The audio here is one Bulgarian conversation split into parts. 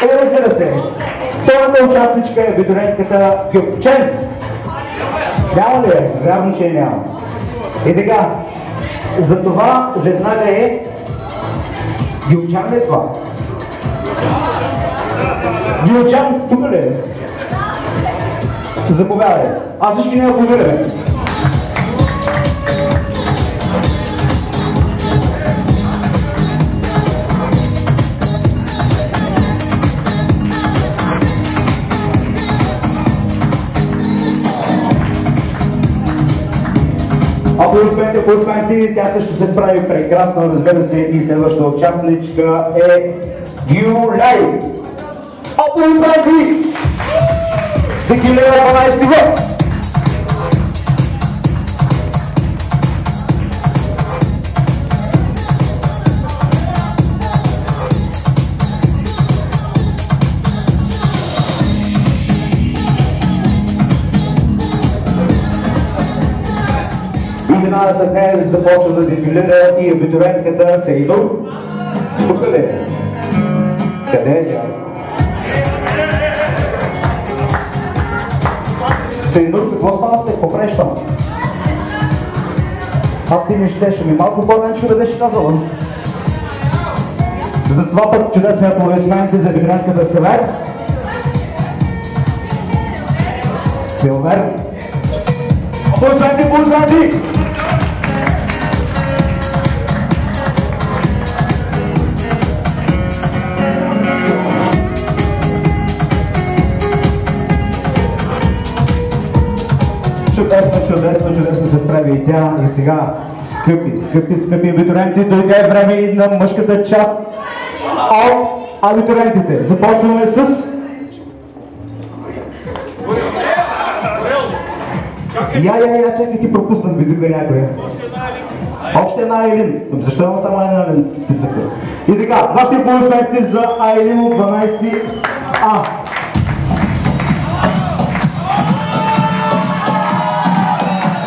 Разбира се, втората участничка е абитуриентката Гюпчен. Няма ли е? Вярно, че няма. И така, за това веднага е Гюпчан ли е това? Гюпчан, тук ли е? Заповядай. Аз всички не аплодираме. Аплодисменти, тя също се справи прекрасно, разбира се, и следващата участничка е Юлай. Аплодисменти! За Килея 12 год! Веднага след нея започва да дефилира и абитуриентката Сейнур. Тук ли е? Къде е тя? Сейнур, какво става с те? Какво правиш там? Ти не щеше ми малко по-ден, че беше казала. Затова пък чудесни аплодисменти за абитуриентката Север. Силвер. Аплодисменти! Чудесно се справи и тя. И сега, скъпи абитуриенти, дойде време и на мъжката част от абитуриентите. Започваме с... Я, чакай, ти пропуснах ви друга някоя. Още една Айлин. Защо има само една Айлин? И така, вашите аплодисменти за Айлин от 12 А.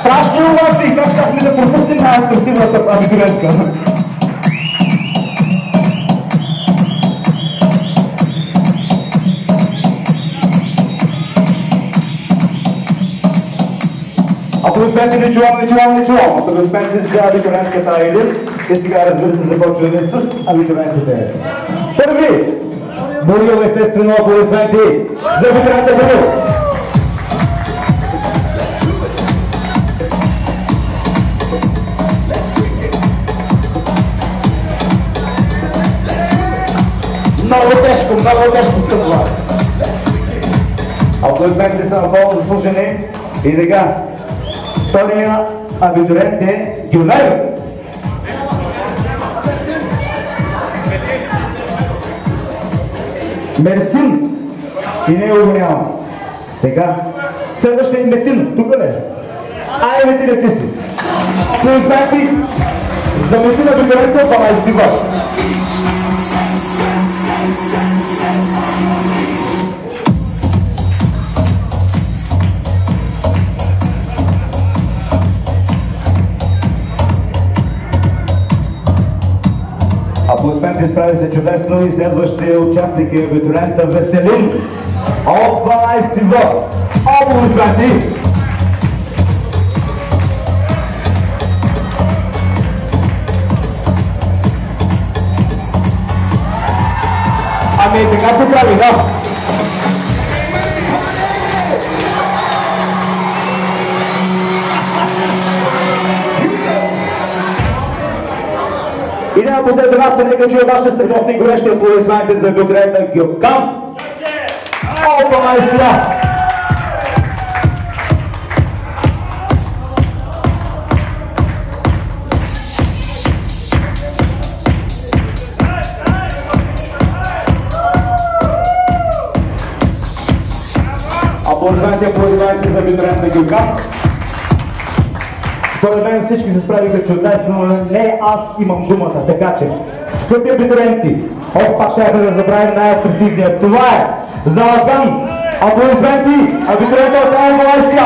Страшни овации, как щяхме да пропуснем най-спортивната абитуриентка? Аплодисменти не чувам. Аплодисменти за абитуриентката Айлин. И сега, разбира се, започваме с абитуриентите. Първи! Борил, естествено, аплодисменти за абитуриентка Борил. Много тежко стъпва. Аплодисменти са напълно заслужени. И така, втория абитуриент е Гюнер. Мерсин. И не го няма. Така, следващия е Метин. Тук ли? Метин, ти си. Аплодисменти за Метин абитуриентка 12 год. Аплодисменти, справи се чудесно и следващия участник е абитуриента Веселин от 12 год. Аплодисменти! Така се прави, да. И няма последно място, нека чуя вашите страхотни горещи аплодисменти за абитуриента Гюкан. Опа, майстра! Аплодисменти за абитуриента Гюкан. Според мен всички се справиха чудесно, но не аз имам думата, така че, скъпи абитуриенти, пак ще да забравим най-атрактивния. Това е Залаган. Аплодисменти, абитуриента от Малайзия.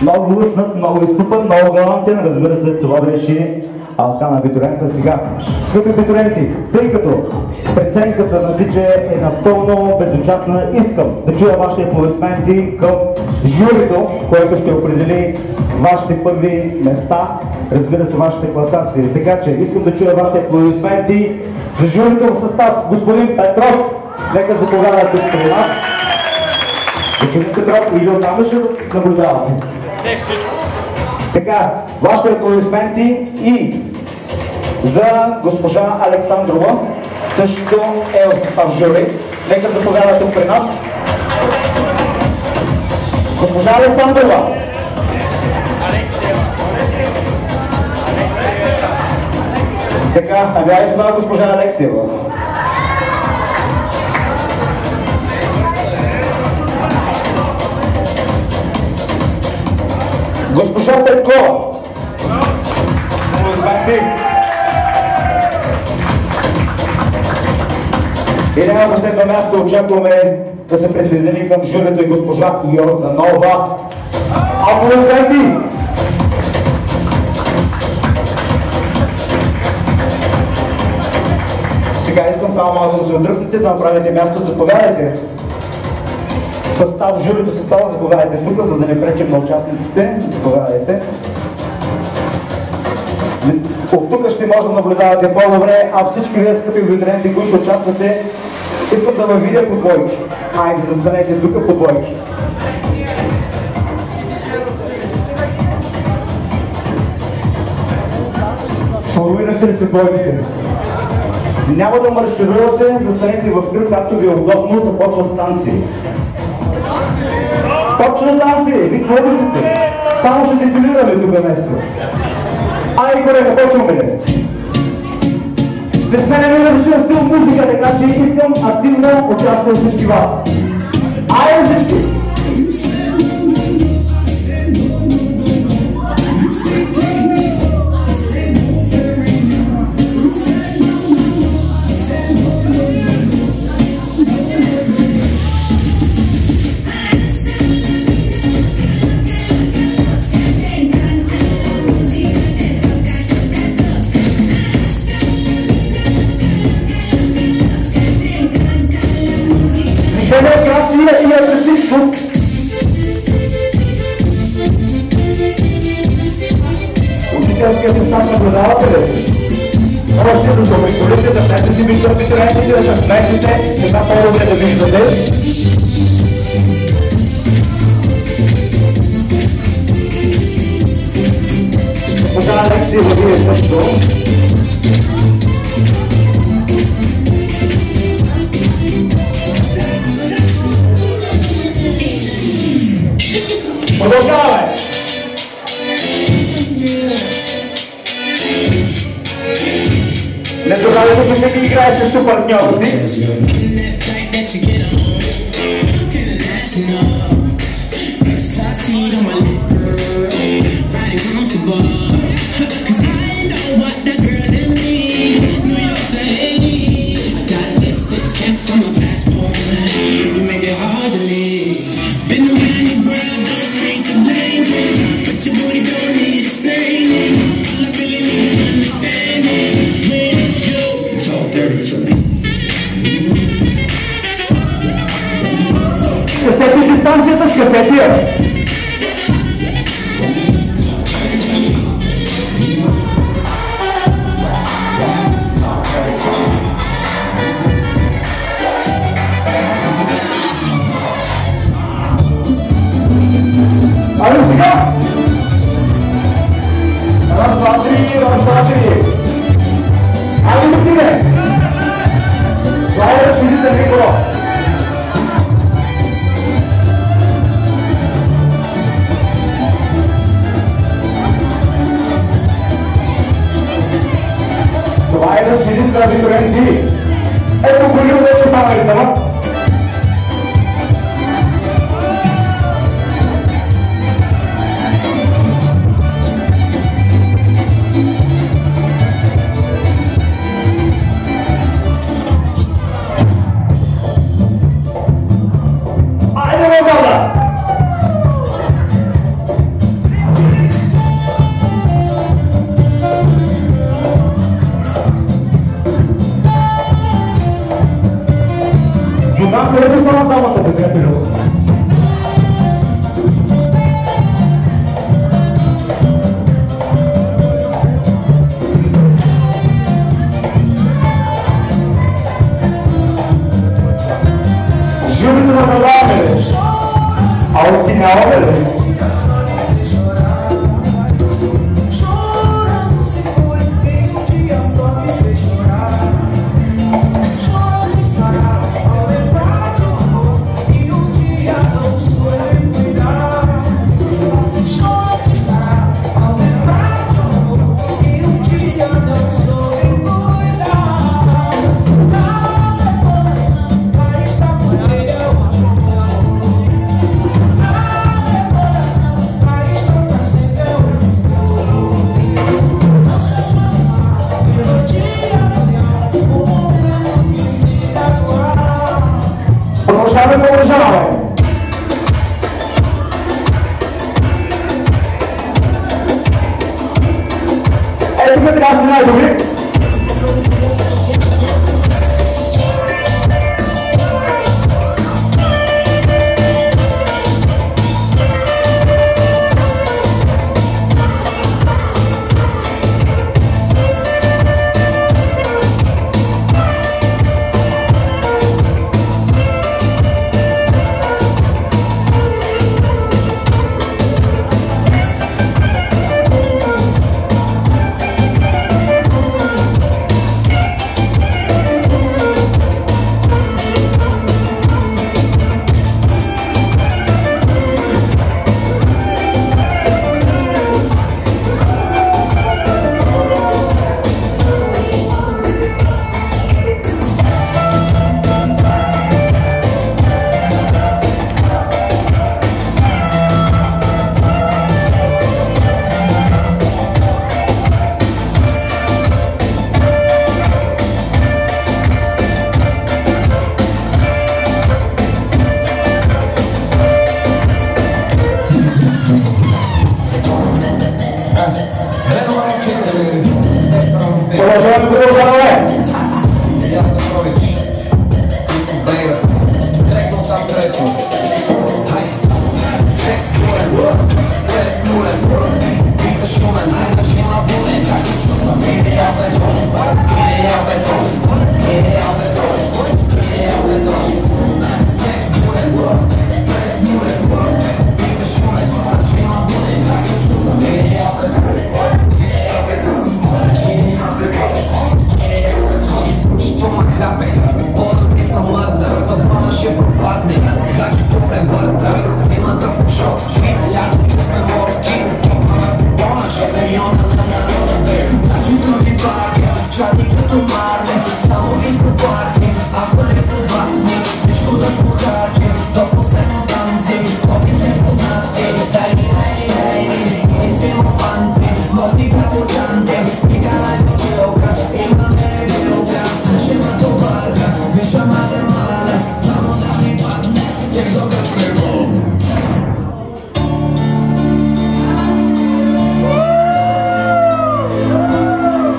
Много лъснат, много изтупан, много галантен, разбира се, това беше Алкан абитурента сега. Скъпи абитуренти, тъй като преценката на диджея е напълно безучастна, искам да чуя вашите аплодисменти към журито, което ще определи вашите първи места, разбира се, вашите класации. Така че искам да чуя вашите аплодисменти за журито в състав господин Петров. Нека заповядате тук при нас. Господин Петров, или оттам ще наблюдавате? Снег всичко. Така, вашите аплодисменти и за госпожа Александрова, също е в състав жури. Нека заповяда тук при нас. Госпожа Александрова. Така, ага и това госпожа Алексиева. Госпожа Петкова. И на последно място очакваме да се присъедини към журито и госпожа Йорданова. Аплодисменти! Сега искам само малко да се отдръпнете, да направите място, заповядайте. Журито състава, заповядайте тук, за да не пречим на участниците. Заповядайте. От тук ще може да наблюдавате по-добре, а всички вие, скъпи абитуриенти, които ще участвате, искам да ме видя по двойки. Айде, застанете тук по двойки. Сформирахте ли се двойките? Няма да марширувате, застанете в кръг, както ви е удобно, започват танци. Точно танци! Ви какво мислите? Само ще дефилираме тук днеска. Ай, колега, почваме ли? Ще сменяме различен стил музика, така че искам активно участие от всички вас. Айде всички! Учителския състав наблюдавате ли? Можете да се обиколите, да снете си вижда абитуриентите, да се смесите, така по-добре да виждате. Госпожа Алексиева, вие също. Продължаваме! Не забравяйте, че всеки играе срещу партньора си. Касети дистанцията с касетия. Айде сега! Раз, два, три. Айде да стине! Това е разширител Николо. Това е разширител абитуриенти. Ето голям вече стана листава. Иван, къде се стана дамата, бе, приятелю? Живите да предаваме, бе. А оценяваме, бе. Продължаваме. Ето ме така сте най-добри.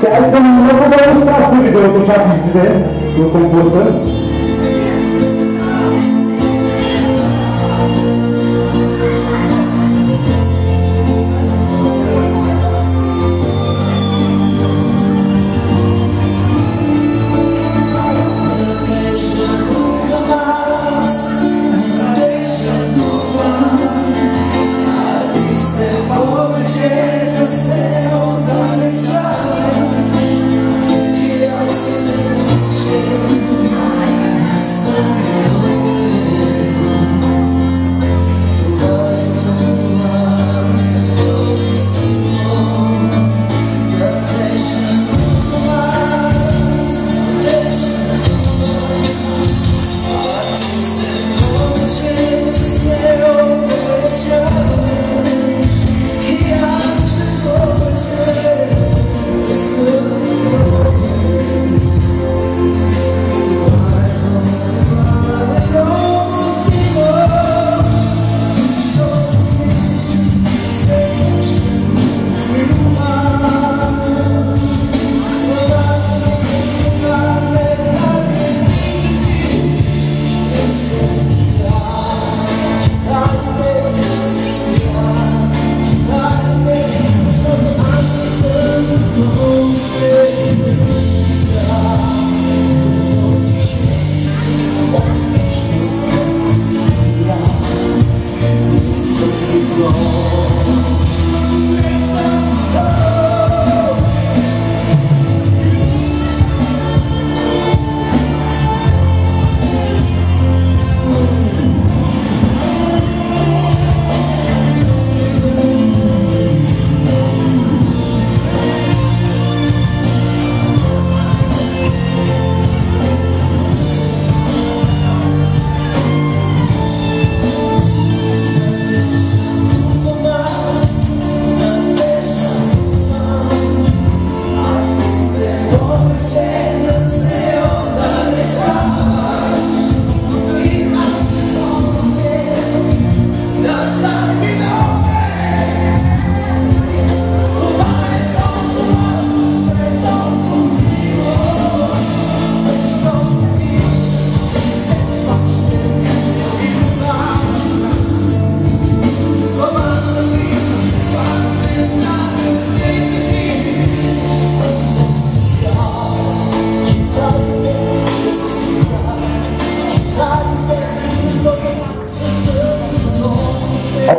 Сега искам много добре страстни от участниците в конкурса. Yeah.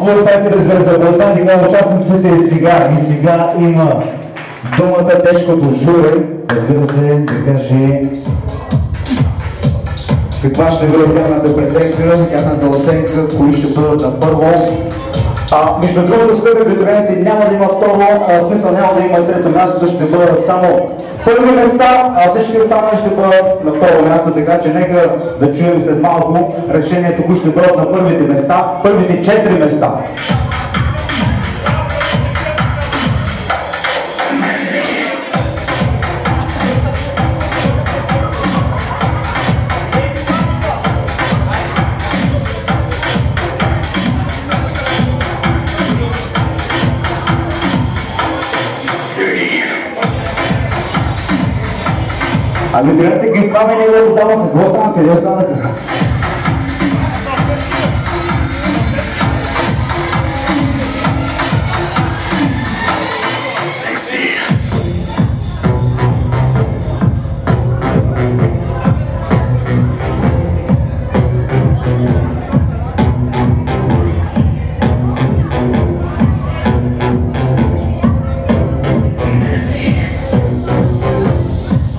аплодисменти, разбира се, аплодисменти на участниците и сега има думата тежкото жури, разбира се, да каже каква ще бъде тяхната преценка, тяхната оценка, кои ще бъдат на първо. Между другото, скъпи абитуриенти, няма да има второ, смисъл няма да има и трето място, ще бъдат само първи места, а всички останали ще бъдат на второ място, така че нека да чуем след малко решението, кои ще бъдат на първите места, първите 4 места. Абитуриентите ги камени и отдават, какво стана, къде останаха?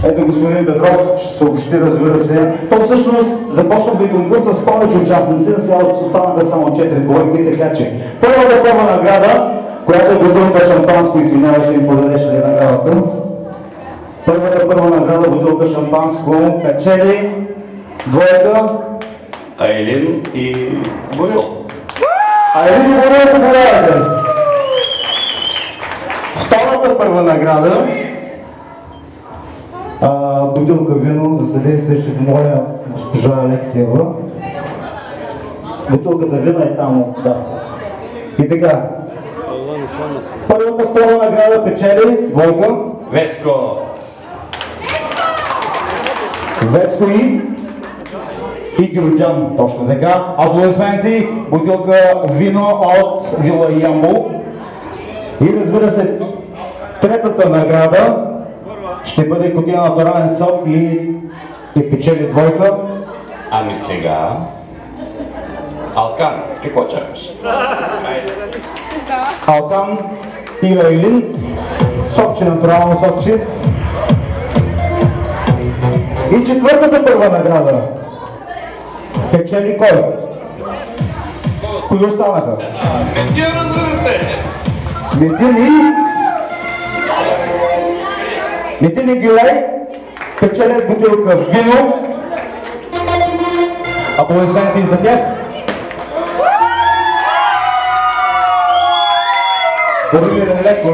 Ето господин Петров ще съобщи, разбира се. То всъщност започна би конкурса с повече участници, сега останаха само 4 двойки, така че първа награда, която е бутилка шампанско, извинявай, ще ми подадеш ли наградата? Първа награда, бутилка шампанско, печели двойка Айлин и Борил. Айлин и Борил, заповядайте. Втората първа награда, бутилка вино за съдействие ще помоля госпожа Алексиева. Бутилката вино е там, да. И така. Първата втора награда печели двойка. Веско. Веско и Гюрджан, точно така. Аплодисменти, бутилка вино от Вила Ямбол. И разбира се, третата награда ще бъде кутия натурален сок и печели двойка. Ами сега... Алкан, какво чакаш? Алкан и Айлин. Сокче, натурално сокче. И четвъртата първа награда. Печели кой? Кои останаха? Метин, разбира се! Метин и Гилей печелят бутилка вино. Аплодисменти за тях.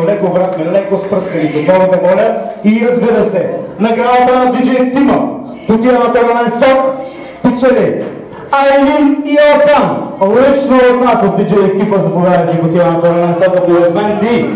Леко, брат ми, леко с пръсканите, долу да моля. И разбира се, наградата на диджей Тима, кутия натурален сок, печели Айлин и Алкан. Лично от нас, от диджей екипа, заповядайте кутия натурален сок, аплодисменти.